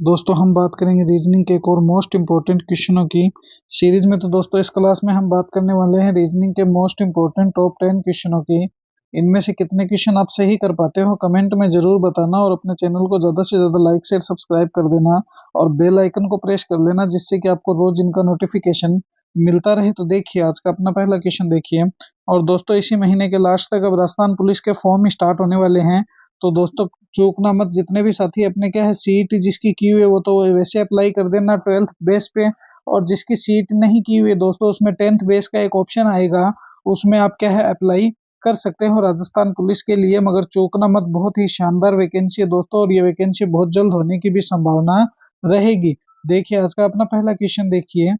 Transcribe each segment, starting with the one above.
दोस्तों हम बात करेंगे रीजनिंग के एक और मोस्ट इम्पोर्टेंट क्वेश्चनों की सीरीज में। तो दोस्तों इस क्लास में हम बात करने वाले हैं रीजनिंग के मोस्ट इम्पोर्टेंट टॉप 10 क्वेश्चनों की। इनमें से कितने क्वेश्चन आप सही कर पाते हो कमेंट में जरूर बताना, और अपने चैनल को ज़्यादा से ज़्यादा लाइक शेयर सब्सक्राइब कर देना और बेल आइकन को प्रेस कर लेना, जिससे कि आपको रोज इनका नोटिफिकेशन मिलता रहे। तो देखिए आज का अपना पहला क्वेश्चन देखिए। और दोस्तों इसी महीने के लास्ट तक अब राजस्थान पुलिस के फॉर्म स्टार्ट होने वाले हैं। तो दोस्तों चूकना मत, जितने भी साथी अपने क्या है सीईटी जिसकी की हुई है वो तो वैसे अप्लाई कर देना 12th बेस पे, और जिसकी सीट नहीं की हुई है दोस्तों उसमें 10th बेस का एक ऑप्शन आएगा, उसमें आप क्या है अप्लाई कर सकते हो राजस्थान पुलिस के लिए। मगर चूकना मत, बहुत ही शानदार वैकेंसी है दोस्तों, और ये वैकेंसी बहुत जल्द होने की भी संभावना रहेगी। देखिए आज का अपना पहला क्वेश्चन देखिए।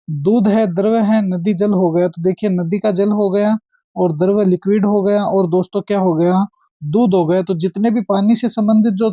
दूध है, द्रव है, नदी जल हो गया। तो देखिए नदी का जल हो गया और द्रव लिक्विड हो गया, और दोस्तों क्या हो गया, दूध हो गया। तो जितने भी पानी से संबंधित जो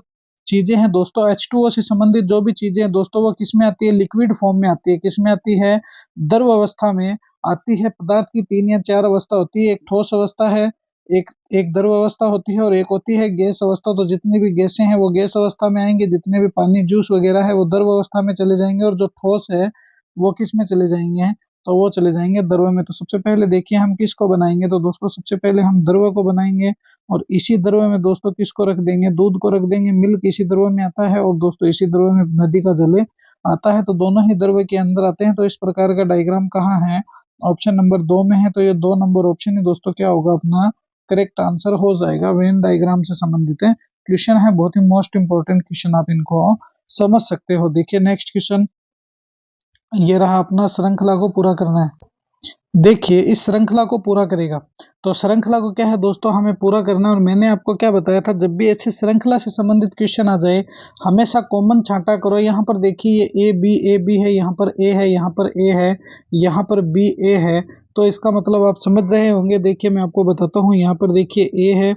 चीजें हैं दोस्तों, H2O से संबंधित जो भी चीजें हैं दोस्तों, वो किस में आती है, लिक्विड फॉर्म में आती है। किस में आती है, द्रव अवस्था में आती है। पदार्थ की 3 या 4 अवस्था होती है, एक ठोस अवस्था है, एक एक द्रव अवस्था होती है, और एक होती है गैस अवस्था। तो जितनी भी गैसें हैं वो गैस अवस्था में आएंगे, जितने भी पानी जूस वगैरह है वो द्रव अवस्था में चले जाएंगे, और जो ठोस है वो किस में चले जाएंगे, तो वो चले जाएंगे द्रव में। तो सबसे पहले देखिए हम किसको बनाएंगे, तो दोस्तों सबसे पहले हम द्रव को बनाएंगे, और इसी द्रव में दोस्तों किसको रख देंगे, दूध को रख देंगे। मिल्क इसी द्रव में आता है, और दोस्तों इसी द्रव में नदी का जल आता है। तो दोनों ही द्रव के अंदर आते हैं। तो इस प्रकार का डायग्राम कहाँ है, ऑप्शन नंबर 2 में है। तो ये 2 नंबर ऑप्शन ही दोस्तों क्या होगा, अपना करेक्ट आंसर हो जाएगा। वेन डायग्राम से संबंधित है क्वेश्चन है, बहुत ही मोस्ट इंपोर्टेंट क्वेश्चन, आप इनको समझ सकते हो। देखिए नेक्स्ट क्वेश्चन ये रहा अपना, श्रृंखला को पूरा करना है। देखिए इस श्रृंखला को पूरा करेगा, तो श्रृंखला को क्या है दोस्तों हमें पूरा करना है। और मैंने आपको क्या बताया था, जब भी ऐसे श्रृंखला से संबंधित क्वेश्चन आ जाए हमेशा कॉमन छांटा करो। यहाँ पर देखिए ये ए बी है, यहाँ पर ए है, यहाँ पर ए है, यहाँ पर बी ए है। तो इसका मतलब आप समझ रहे होंगे। देखिए मैं आपको बताता हूँ, यहाँ पर देखिए ए है,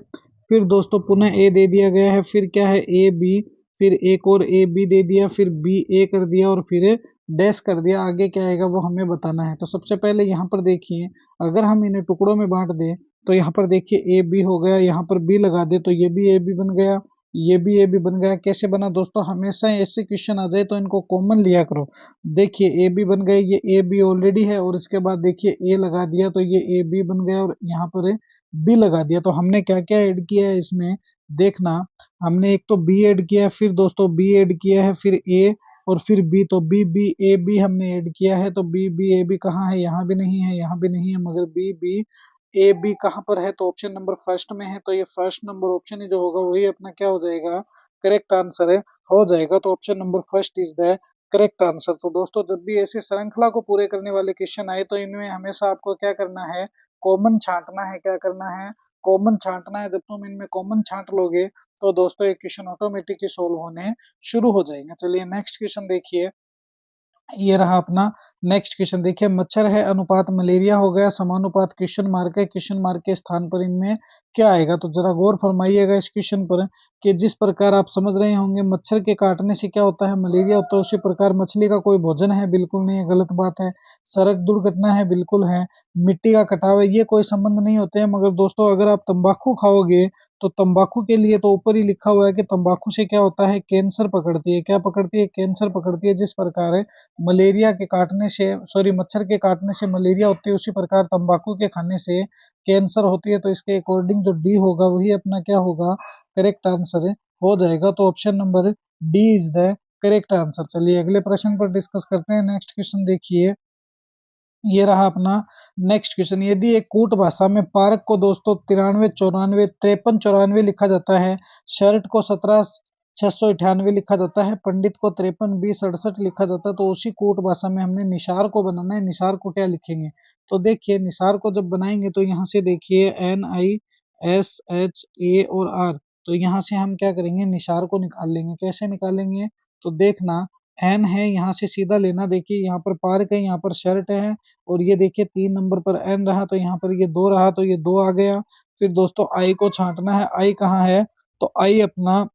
फिर दोस्तों पुनः ए दे दिया गया है, फिर क्या है ए बी, फिर एक और ए बी दे दिया, फिर बी ए कर दिया, और फिर डैश कर दिया। आगे क्या आएगा वो हमें बताना है। तो सबसे पहले यहाँ पर देखिए, अगर हम इन्हें टुकड़ों में बांट दें तो यहाँ पर देखिए ए बी हो गया, यहाँ पर बी लगा दे तो ये भी ए बी बन गया, ये भी ए बी बन गया। कैसे बना दोस्तों, हमेशा ऐसे क्वेश्चन आ जाए तो इनको कॉमन लिया करो। देखिए ए बी बन गए, ये ए बी ऑलरेडी है, और इसके बाद देखिए ए लगा दिया तो ये ए बी बन गया, और यहाँ पर बी लगा दिया। तो हमने क्या क्या ऐड किया है इसमें, देखना हमने एक तो बी ऐड किया है, फिर दोस्तों बी ऐड किया है, फिर ए, और फिर बी। तो बी बी ए बी हमने ऐड किया है। तो बी बी ए बी कहाँ है, यहाँ भी नहीं है, यहाँ भी नहीं है, मगर बी बी ए बी कहाँ पर है, तो ऑप्शन नंबर फर्स्ट में है। तो ये फर्स्ट नंबर ऑप्शन ही जो होगा वही अपना क्या हो जाएगा, करेक्ट आंसर है, हो जाएगा। तो option number first is the correct answer. तो दोस्तों जब भी ऐसे श्रृंखला को पूरे करने वाले क्वेश्चन आए तो इनमें हमेशा आपको क्या करना है, कॉमन छांटना है। क्या करना है, कॉमन छांटना है। जब तुम इनमें कॉमन छांट लोगे तो दोस्तों एक क्वेश्चन ऑटोमेटिकली सोल्व होने शुरू हो जाएंगे। चलिए नेक्स्ट क्वेश्चन देखिए, ये रहा अपना नेक्स्ट क्वेश्चन। देखिए मच्छर है अनुपात मलेरिया हो गया, समानुपात क्वेश्चन मार्क है, क्वेश्चन मार्क के स्थान पर इनमें क्या आएगा। तो जरा गौर फरमाइएगा इस क्वेश्चन पर, कि जिस प्रकार आप समझ रहे होंगे मच्छर के काटने से क्या होता है, मलेरिया होता है, उसी प्रकार मछली का कोई भोजन है, बिल्कुल नहीं है, गलत बात है। सड़क दुर्घटना है, बिल्कुल है। मिट्टी का कटाव है, ये कोई संबंध नहीं होते हैं। मगर दोस्तों अगर आप तंबाकू खाओगे तो तंबाकू के लिए तो ऊपर ही लिखा हुआ है कि तंबाकू से क्या होता है, कैंसर पकड़ती है। क्या पकड़ती है, कैंसर पकड़ती है। जिस प्रकार मलेरिया के काटने से, सॉरी मच्छर के काटने से मलेरिया होती है, उसी प्रकार तंबाकू के खाने से कैंसर होती है। तो इसके अकॉर्डिंग जो डी होगा वही अपना क्या होगा, करेक्ट आंसर हो जाएगा। तो option number D is the correct answer. चलिए अगले प्रश्न पर डिस्कस करते हैं। नेक्स्ट क्वेश्चन देखिए, ये रहा अपना नेक्स्ट क्वेश्चन। यदि एक कूट भाषा में पार्क को दोस्तों 93 94 53 94 लिखा जाता है, शर्ट को 17 698 लिखा जाता है, पंडित को 53 20 68 लिखा जाता है, तो उसी कूट भाषा में हमने निसार को बनाना है। निसार को क्या लिखेंगे, तो देखिए निसार को जब बनाएंगे तो यहाँ से देखिए NISH A और R, तो यहाँ से हम क्या करेंगे, निसार को निकाल लेंगे। कैसे निकालेंगे, तो देखना एन है, यहाँ से सीधा लेना। देखिए यहाँ पर पार्क है, यहाँ पर शर्ट है, और ये देखिए 3 नंबर पर एन रहा, तो यहाँ पर ये 2 रहा, तो ये 2 आ गया। फिर दोस्तों आई को छांटना है, आई कहाँ है, तो आई अपना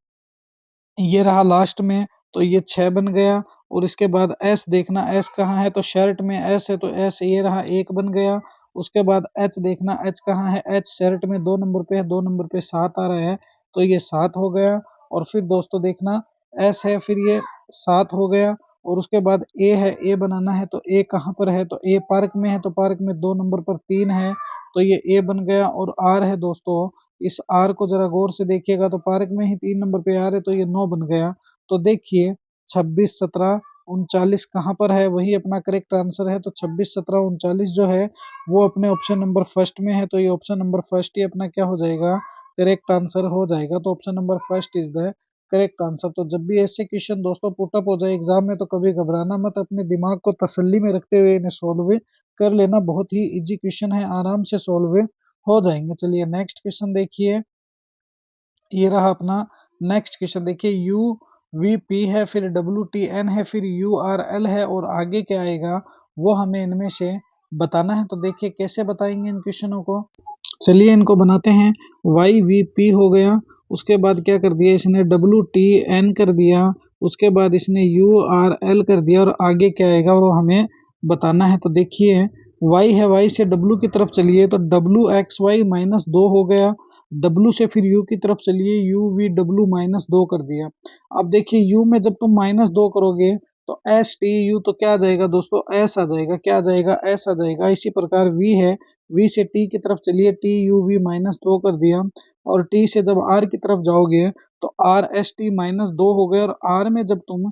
ये रहा लास्ट में, तो ये 6 बन गया। और इसके बाद एस देखना, एस कहाँ है, तो शर्ट में एस है, तो एस ये रहा 1 बन गया। उसके बाद एच देखना, एच कहाँ है, एच शर्ट में 2 नंबर पे है, 2 नंबर पे 7 आ रहा है, तो ये 7 हो गया। और फिर दोस्तों देखना एस है, फिर ये 7 हो गया। और उसके बाद ए है, ए बनाना है तो ए कहाँ पर है, तो ए पार्क में है, तो पार्क में 2 नंबर पर 3 है, तो ये ए बन गया। और आर है दोस्तों, इस आर को जरा गौर से देखिएगा तो पार्क में ही 3 नंबर पे आर है, तो ये 9 बन गया। तो देखिए 26, 17, 39 कहाँ पर है, वही अपना करेक्ट आंसर है। तो 26, 17, 39 जो है वो अपने ऑप्शन नंबर फर्स्ट में है, तो ये ऑप्शन नंबर फर्स्ट ही अपना क्या हो जाएगा, करेक्ट आंसर हो जाएगा। तो option number first is the correct answer. तो जब भी ऐसे क्वेश्चन दोस्तों पुटअप हो जाए एग्जाम में तो कभी घबराना मत, अपने दिमाग को तसल्ली में रखते हुए इन्हें सोल्व कर लेना। बहुत ही इजी क्वेश्चन है, आराम से सोल्व हो जाएंगे। चलिए नेक्स्ट क्वेश्चन देखिए, ये रहा अपना नेक्स्ट क्वेश्चन। देखिए यू वी पी है, फिर डब्ल्यू टी एन है, फिर यू आर एल है, और आगे क्या आएगा वो हमें इनमें से बताना है। तो देखिए कैसे बताएंगे इन क्वेश्चनों को। चलिए इनको बनाते हैं। वाई वी पी हो गया, उसके बाद क्या कर दिया इसने, डब्ल्यू टी एन कर दिया, उसके बाद इसने यू आर एल कर दिया, और आगे क्या आएगा वो हमें बताना है। तो देखिए वाई है, वाई से डब्ल्यू की तरफ चलिए तो डब्ल्यू एक्स वाई -2 हो गया। डब्ल्यू से फिर यू की तरफ चलिए, यू वी डब्ल्यू -2 कर दिया। अब देखिए यू में जब तुम -2 करोगे तो एस टी यू तो क्या आ जाएगा दोस्तों, एस आ जाएगा, क्या आ जाएगा, एस आ जाएगा। इसी प्रकार वी है, वी से टी की तरफ चलिए, टी यू वी -2 कर दिया। और टी से जब आर की तरफ जाओगे तो आर एस टी -2 हो गए। और आर में जब तुम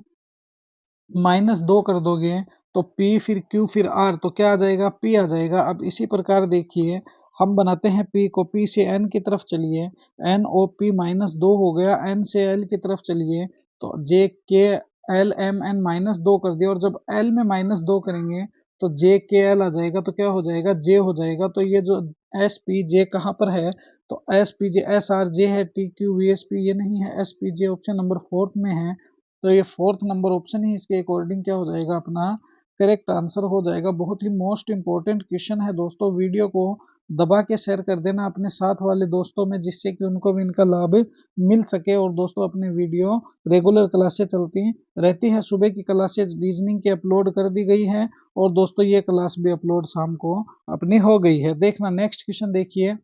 -2 कर दोगे तो पी फिर क्यू फिर आर तो क्या आ जाएगा, पी आ जाएगा। अब इसी प्रकार देखिए हम बनाते हैं पी को, पी से एन की तरफ चलिए, एन ओ पी -2 हो गया। एन से एल की तरफ चलिए तो जे के एल एम एन -2 कर दिया। और जब एल में -2 करेंगे तो जे के एल आ जाएगा, तो क्या हो जाएगा, जे हो जाएगा। तो ये जो एस पी जे कहाँ पर है, तो S P J S R J है, T Q V S P ये नहीं है, S P J option number 4 में है। तो ये 4th नंबर ऑप्शन ही इसके अकॉर्डिंग क्या हो जाएगा, अपना करेक्ट आंसर हो जाएगा। बहुत ही मोस्ट इंपॉर्टेंट क्वेश्चन है दोस्तों। वीडियो को दबा के शेयर कर देना अपने साथ वाले दोस्तों में, जिससे कि उनको भी इनका लाभ मिल सके। और दोस्तों अपने वीडियो रेगुलर क्लासेस चलती रहती है, सुबह की क्लासेस रीजनिंग की अपलोड कर दी गई है, और दोस्तों ये क्लास भी अपलोड शाम को अपनी हो गई है। देखना नेक्स्ट क्वेश्चन देखिए,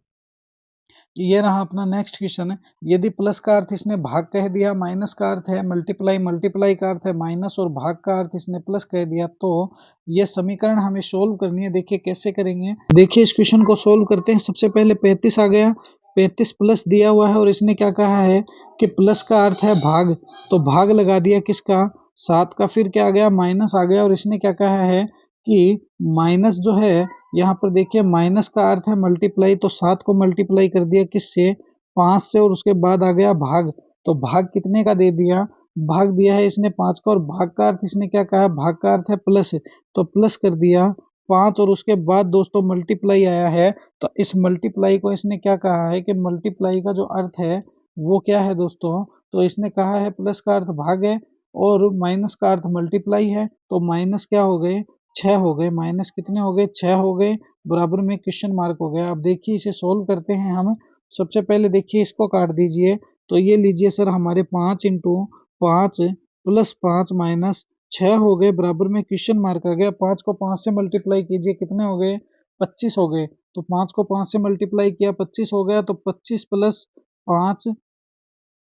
ये रहा अपना नेक्स्ट क्वेश्चन है। यदि प्लस का अर्थ इसने भाग कह दिया, माइनस का अर्थ है मल्टीप्लाई, मल्टीप्लाई का अर्थ है माइनस, और भाग का अर्थ इसने प्लस कह दिया, तो ये समीकरण हमें सोल्व करनी है। देखिए कैसे करेंगे, देखिए इस क्वेश्चन को सोल्व करते हैं। सबसे पहले 35 आ गया, 35 प्लस दिया हुआ है, और इसने क्या कहा है कि प्लस का अर्थ है भाग, तो भाग लगा दिया किसका, 7 का। फिर क्या आ गया, माइनस आ गया, और इसने क्या कहा है कि माइनस जो है यहाँ पर देखिए माइनस का अर्थ है मल्टीप्लाई, तो 7 को मल्टीप्लाई कर दिया किससे, 5 से, और उसके बाद आ गया भाग। तो भाग कितने का दे दिया, भाग दिया है इसने 5 का, और भाग का अर्थ इसने क्या कहा, भाग का अर्थ है प्लस, तो प्लस कर दिया 5। और उसके बाद दोस्तों मल्टीप्लाई आया है, तो इस मल्टीप्लाई को इसने क्या कहा है कि मल्टीप्लाई का जो अर्थ है वो क्या है दोस्तों, तो इसने कहा है प्लस का अर्थ भाग है और माइनस का अर्थ मल्टीप्लाई है। तो माइनस क्या हो गए, 6 हो गए, माइनस कितने हो गए, 6 हो गए, बराबर में क्वेश्चन मार्क हो गया। अब देखिए इसे सोल्व करते हैं हम। सबसे पहले देखिए इसको काट दीजिए, तो ये लीजिए सर हमारे 5 इंटू 5 प्लस 5 माइनस 6 हो गए, बराबर में क्वेश्चन मार्क आ गया। 5 को 5 से मल्टीप्लाई कीजिए, कितने हो गए, 25 हो गए। तो 5 को 5 से मल्टीप्लाई किया, 25 हो गया। तो 25 प्लस 5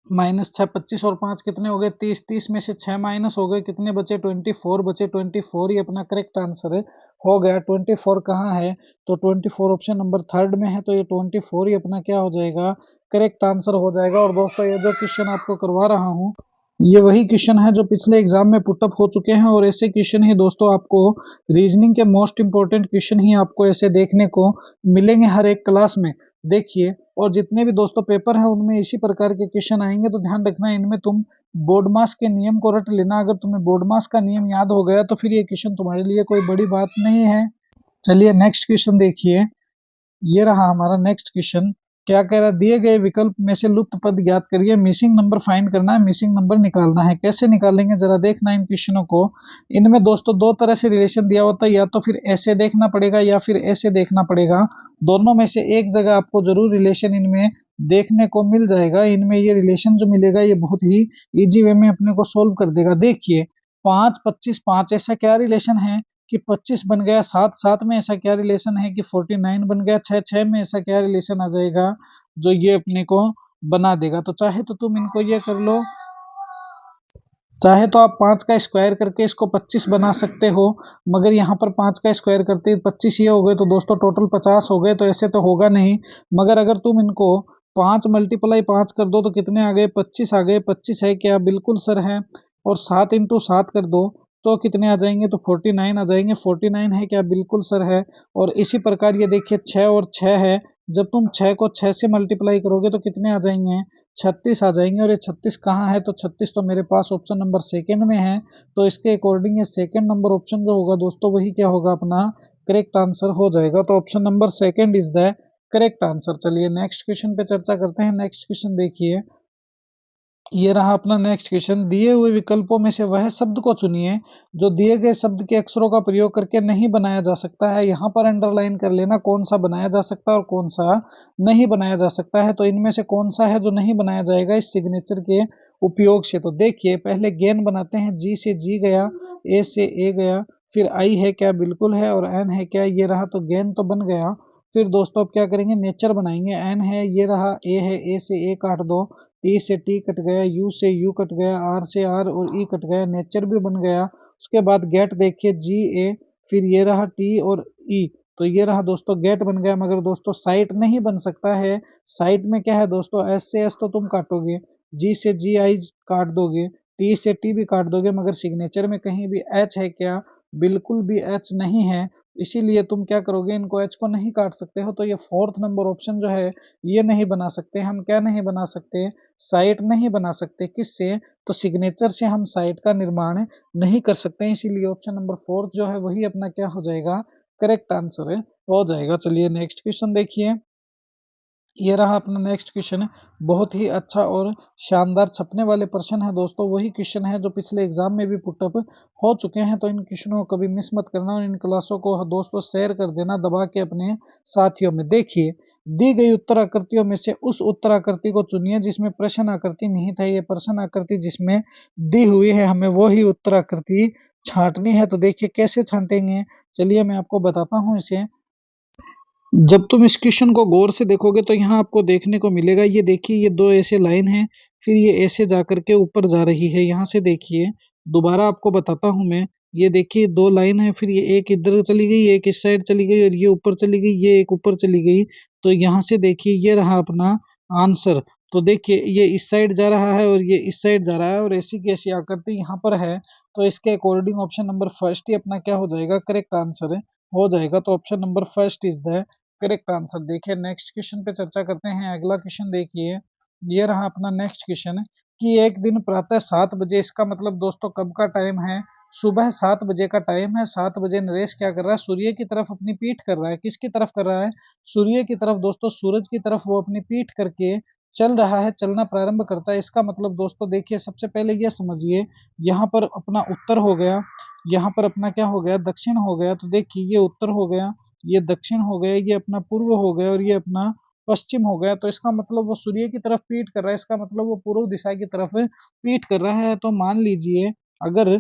-6, 25 और 5 कितने हो गए, 30, 30 में से 6 माइनस हो गए, कितने बचे, 24 बचे। 24 ही अपना करेक्ट आंसर है, हो गया। 24 कहाँ है, तो 24 ऑप्शन नंबर 3 में है, तो ये 24 ही अपना क्या हो जाएगा, करेक्ट आंसर हो जाएगा। और दोस्तों ये जो क्वेश्चन आपको करवा रहा हूँ ये वही क्वेश्चन है जो पिछले एग्जाम में पुटअप हो चुके हैं, और ऐसे क्वेश्चन ही दोस्तों आपको रीजनिंग के मोस्ट इंपोर्टेंट क्वेश्चन ही आपको ऐसे देखने को मिलेंगे हर एक क्लास में। देखिए और जितने भी दोस्तों पेपर हैं उनमें इसी प्रकार के क्वेश्चन आएंगे, तो ध्यान रखना इनमें तुम बोर्ड मास के नियम को रट लेना। अगर तुम्हें बोर्ड मास का नियम याद हो गया तो फिर ये क्वेश्चन तुम्हारे लिए कोई बड़ी बात नहीं है। चलिए नेक्स्ट क्वेश्चन देखिए, ये रहा हमारा नेक्स्ट क्वेश्चन। क्या कह रहा है, दिए गए विकल्प में से लुप्त पद ज्ञात करिए, मिसिंग नंबर फाइंड करना है, मिसिंग नंबर निकालना है। कैसे निकालेंगे जरा देखना इन क्वेश्चनों को। इनमें दोस्तों दो तरह से रिलेशन दिया होता है, या तो फिर ऐसे देखना पड़ेगा या फिर ऐसे देखना पड़ेगा। दोनों में से एक जगह आपको जरूर रिलेशन इनमें देखने को मिल जाएगा। इनमें ये रिलेशन जो मिलेगा ये बहुत ही इजी वे में अपने को सोल्व कर देगा। देखिए 5, 25, 5 ऐसा क्या रिलेशन है कि 25 बन गया, 7, 7 में ऐसा क्या रिलेशन है कि 49 बन गया, 6, 6 में ऐसा क्या रिलेशन आ जाएगा जो ये अपने को बना देगा। तो चाहे तो तुम इनको ये कर लो, चाहे तो आप 5 का स्क्वायर करके इसको 25 बना सकते हो, मगर यहाँ पर 5 का स्क्वायर करते 25 ये हो गए तो दोस्तों टोटल 50 हो गए, तो ऐसे तो होगा नहीं। मगर अगर तुम इनको 5 मल्टीप्लाई 5 कर दो तो कितने आ गए, 25 आ गए। 25 है क्या, बिल्कुल सर है। और 7 इंटू 7 कर दो तो कितने आ जाएंगे, तो 49 आ जाएंगे। 49 है क्या, बिल्कुल सर है। और इसी प्रकार ये देखिए 6 और 6 है, जब तुम 6 को 6 से मल्टीप्लाई करोगे तो कितने आ जाएंगे, 36 आ जाएंगे। और ये 36 कहाँ है, तो 36 तो मेरे पास ऑप्शन नंबर सेकंड में है। तो इसके अकॉर्डिंग ये सेकंड नंबर ऑप्शन जो होगा दोस्तों वही क्या होगा, अपना करेक्ट आंसर हो जाएगा। तो option number second is the correct answer. चलिए नेक्स्ट क्वेश्चन पे चर्चा करते हैं। नेक्स्ट क्वेश्चन देखिए, ये रहा अपना नेक्स्ट क्वेश्चन। दिए हुए विकल्पों में से वह शब्द को चुनिए जो दिए गए शब्द के अक्षरों का प्रयोग करके नहीं बनाया जा सकता है। यहाँ पर अंडरलाइन कर लेना कौन सा बनाया जा सकता है और कौन सा नहीं बनाया जा सकता है। तो इनमें से कौन सा है जो नहीं बनाया जाएगा इस सिग्नेचर के उपयोग से। तो देखिए पहले गेन बनाते हैं, जी से जी गया, ए से ए गया, फिर आई है क्या, बिल्कुल है, और एन है क्या, ये रहा। तो गेन तो बन गया। फिर दोस्तों अब क्या करेंगे, नेचर बनाएंगे। एन है, ये रहा, ए है, ए से ए काट दो, टी से टी कट गया, यू से यू कट गया, आर से आर और ई कट गया, नेचर भी बन गया। उसके बाद गेट देखिए, जी ए, फिर ये रहा टी और ई, तो ये रहा दोस्तों गेट बन गया। मगर दोस्तों साइट नहीं बन सकता है। साइट में क्या है दोस्तों, एस से एस तो तुम काटोगे, जी से जी आई काट दोगे, टी से टी भी काट दोगे, मगर सिग्नेचर में कहीं भी एच है क्या, बिल्कुल भी एच नहीं है। इसीलिए तुम क्या करोगे, इनको एच को नहीं काट सकते हो। तो ये फोर्थ नंबर ऑप्शन जो है ये नहीं बना सकते। हम क्या नहीं बना सकते, साइट नहीं बना सकते। किससे, तो सिग्नेचर से हम साइट का निर्माण नहीं कर सकते। इसीलिए ऑप्शन नंबर फोर्थ जो है वही अपना क्या हो जाएगा, करेक्ट आंसर है, हो जाएगा। चलिए नेक्स्ट क्वेश्चन देखिए, ये रहा अपना नेक्स्ट क्वेश्चन। बहुत ही अच्छा और शानदार छपने वाले प्रश्न है दोस्तों। वही क्वेश्चन है जो पिछले एग्जाम में भी पुटअप हो चुके हैं। तो इन क्वेश्चनों को कभी मिस मत करना और इन क्लासों को दोस्तों शेयर कर देना दबा के अपने साथियों में। देखिए दी गई उत्तर आकृतियों में से उस उत्तर आकृति को चुनिए जिसमें प्रश्न आकृति निहित है। ये प्रश्न आकृति जिसमें दी हुई है, हमें वो ही उत्तर आकृति छांटनी है। तो देखिए कैसे छांटेंगे, चलिए मैं आपको बताता हूँ इसे। जब तुम इस क्वेश्चन को गौर से देखोगे तो यहाँ आपको देखने को मिलेगा, ये देखिए ये दो ऐसे लाइन है, फिर ये ऐसे जाकर के ऊपर जा रही है। यहाँ से देखिए दोबारा आपको बताता हूँ मैं, ये देखिए दो लाइन है, फिर ये एक इधर चली गई, एक इस साइड चली गई, और ये ऊपर चली गई, ये एक ऊपर चली गई। तो यहाँ से देखिए ये रहा अपना आंसर। तो देखिए ये इस साइड जा रहा है और ये इस साइड जा रहा है, और ऐसी की ऐसी आकृति यहाँ पर है। तो इसके अकॉर्डिंग ऑप्शन नंबर फर्स्ट ही अपना क्या हो जाएगा, करेक्ट आंसर है, हो जाएगा। तो option number first is the correct answer. देखिए नेक्स्ट क्वेश्चन पे चर्चा करते हैं। अगला क्वेश्चन देखिए, ये रहा अपना नेक्स्ट क्वेश्चन कि एक दिन प्रातः 7 बजे, इसका मतलब दोस्तों कब का टाइम है, सुबह 7 बजे का टाइम है। 7 बजे नरेश क्या कर रहा है, सूर्य की तरफ अपनी पीठ कर रहा है। किसकी तरफ कर रहा है, सूर्य की तरफ दोस्तों, सूरज की तरफ वो अपनी पीठ करके चल रहा है, चलना प्रारंभ करता है। इसका मतलब दोस्तों देखिए सबसे पहले ये समझिए, यहाँ पर अपना उत्तर हो गया, यहाँ पर अपना क्या हो गया, दक्षिण हो गया। तो देखिए ये उत्तर हो गया, ये दक्षिण हो गया, ये अपना पूर्व हो गया, और ये अपना पश्चिम हो गया। तो इसका मतलब वो सूर्य की तरफ पीठ कर रहा है, इसका मतलब वो पूर्व दिशा की तरफ पीठ कर रहा है। तो मान लीजिए अगर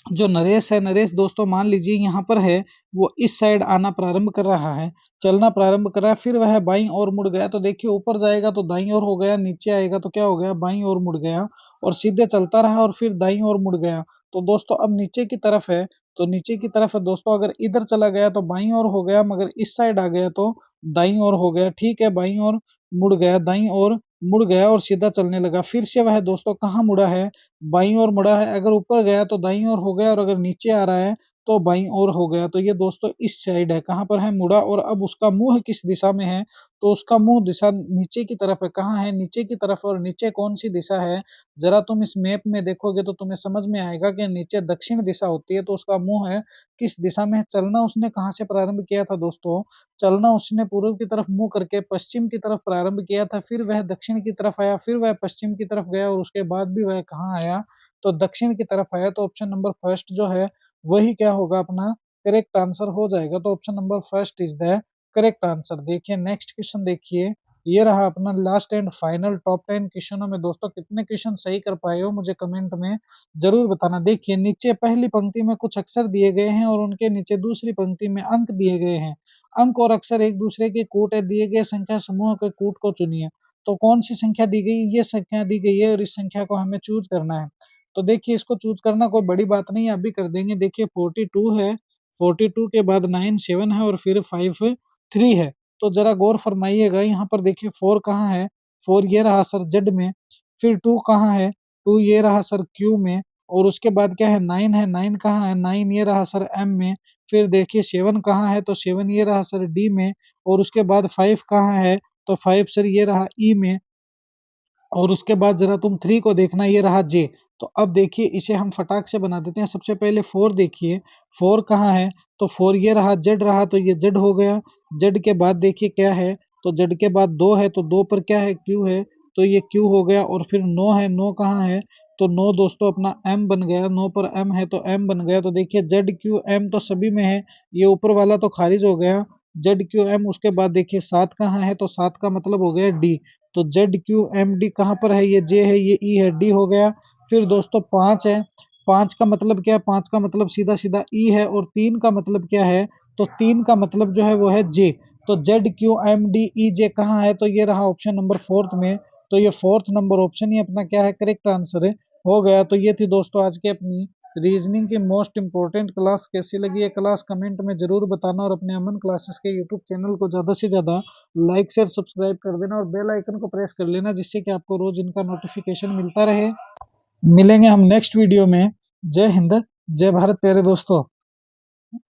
जो नरेश है, नरेश दोस्तों मान लीजिए यहाँ पर है, वो इस साइड आना प्रारंभ कर रहा है, चलना प्रारंभ कर रहा है, फिर वह बाईं ओर मुड़ गया। तो देखिए ऊपर जाएगा तो दाईं ओर हो गया, नीचे आएगा तो क्या हो गया, बाईं ओर मुड़ गया, और सीधे चलता रहा और फिर दाईं ओर मुड़ गया। तो दोस्तों अब नीचे की तरफ है, तो नीचे की तरफ है दोस्तों, अगर इधर चला गया तो बाईं ओर हो गया, मगर इस साइड आ गया तो दाईं ओर हो गया। ठीक है, बाईं ओर मुड़ गया, दाईं ओर मुड़ गया और सीधा चलने लगा। फिर से वह दोस्तों कहाँ मुड़ा है, बाईं ओर मुड़ा है। अगर ऊपर गया तो दाईं ओर हो गया, और अगर नीचे आ रहा है तो बाईं ओर हो गया। तो ये दोस्तों इस साइड है, कहाँ पर है, मुड़ा। और अब उसका मुंह किस दिशा में है, तो उसका मुंह दिशा नीचे की तरफ है। कहाँ है, नीचे की तरफ। और नीचे कौन सी दिशा है, जरा तुम इस मैप में देखोगे तो तुम्हें समझ में आएगा कि नीचे दक्षिण दिशा होती है। तो उसका मुंह है किस दिशा में है। चलना उसने कहाँ से प्रारंभ किया था दोस्तों, चलना उसने पूर्व की तरफ मुंह करके पश्चिम की तरफ प्रारंभ किया था, फिर वह दक्षिण की तरफ आया, फिर वह पश्चिम की तरफ गया, और उसके बाद भी वह कहाँ आया, तो दक्षिण की तरफ आया। तो ऑप्शन नंबर फर्स्ट जो है वही क्या होगा, अपना करेक्ट आंसर हो जाएगा। तो option number first is the correct answer. देखिए नेक्स्ट क्वेश्चन देखिए, ये रहा अपना लास्ट एंड फाइनल। टॉप 10 क्वेश्चनों में दोस्तों कितने क्वेश्चन सही कर पाए हो मुझे कमेंट में जरूर बताना। देखिए नीचे पहली पंक्ति में कुछ अक्षर दिए गए हैं और उनके नीचे दूसरी पंक्ति में अंक दिए गए हैं। अंक और अक्षर एक दूसरे के कूट है, दिए गए संख्या समूह के कूट को चुनिए। तो कौन सी संख्या दी गई, ये संख्या दी गई है और इस संख्या को हमें चूज करना है। तो देखिए इसको चूज करना कोई बड़ी बात नहीं है, अभी कर देंगे। देखिए 42 है, 42 के बाद 9 7 है और फिर 5 3 है। तो जरा गौर फरमाइएगा, यहाँ पर देखिए 4 कहाँ है, 4 ये रहा सर जेड में, फिर 2 कहाँ है, 2 ये रहा सर क्यू में, और उसके बाद क्या है 9 है, 9 कहाँ है, 9 ये रहा सर एम में, फिर देखिए 7 कहाँ है, तो 7 ये रहा सर डी में, और उसके बाद 5 कहाँ है, तो 5 सर ये रहा ई में, और उसके बाद जरा तुम 3 को देखना, ये रहा जे। तो अब देखिए इसे हम फटाक से बना देते हैं। सबसे पहले 4 देखिए, 4 कहाँ है, तो 4 ये रहा जेड रहा, तो ये जेड हो गया। जेड के बाद देखिए क्या है, तो जेड के बाद 2 है, तो 2 पर क्या है, क्यू है, तो ये क्यू हो गया। और फिर 9 है, 9 कहाँ है, तो 9 दोस्तों अपना एम बन गया, 9 पर एम है तो एम बन गया। तो देखिए जेड क्यू एम तो सभी में है, ये ऊपर वाला तो खारिज हो गया, जेड क्यू एम। उसके बाद देखिए 7 कहाँ है, तो 7 का मतलब हो गया डी। तो जेड क्यू एम डी कहाँ पर है, ये जे है, ये ई है, डी हो गया। फिर दोस्तों 5 है, 5 का मतलब क्या है, 5 का मतलब सीधा सीधा ई है, और 3 का मतलब क्या है, तो 3 का मतलब जो है वो है जे। तो Z Q M D E J कहाँ है, तो ये रहा ऑप्शन नंबर 4 में। तो ये 4th नंबर ऑप्शन ही अपना क्या है, करेक्ट आंसर है, हो गया। तो ये थी दोस्तों आज की अपनी रीजनिंग की मोस्ट इंपॉर्टेंट क्लास। कैसी लगी ये क्लास कमेंट में जरूर बताना, और अपने अमन क्लासेस के यूट्यूब चैनल को ज़्यादा से ज़्यादा लाइक शेयर सब्सक्राइब कर देना, और बेल आइकन को प्रेस कर लेना, जिससे कि आपको रोज इनका नोटिफिकेशन मिलता रहे। मिलेंगे हम नेक्स्ट वीडियो में। जय हिंद, जय भारत प्यारे दोस्तों।